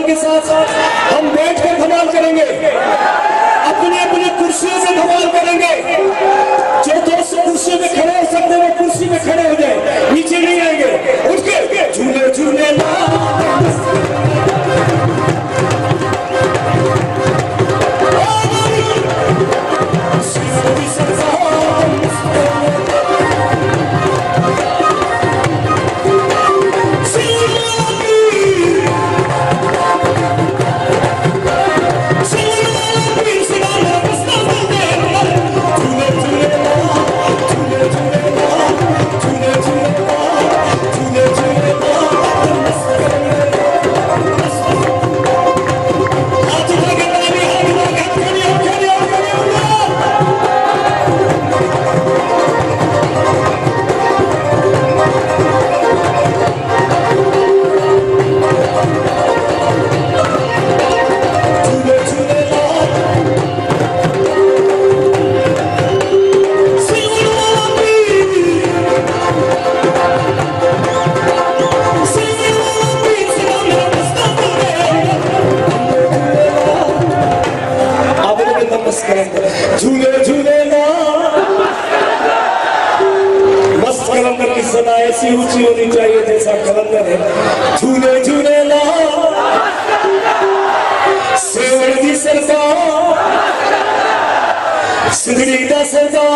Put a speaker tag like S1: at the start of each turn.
S1: के साथ हम बैठ कर धमाल करेंगे, अपनी अपनी कुर्सियों से धमाल करेंगे। जो दोस्त कुर्सी में खड़े हो सकते हैं वो कुर्सी में खड़े हो जाए, नीचे नहीं आएंगे। उठ के झूले झूले झूले झूले ना। मस्त कलंदर की सदा ऐसी ऊंची होनी चाहिए जैसा कलंदर है। झूले झूले ना सेवड़ दी सरकार, सिंधड़ी दा सरकार।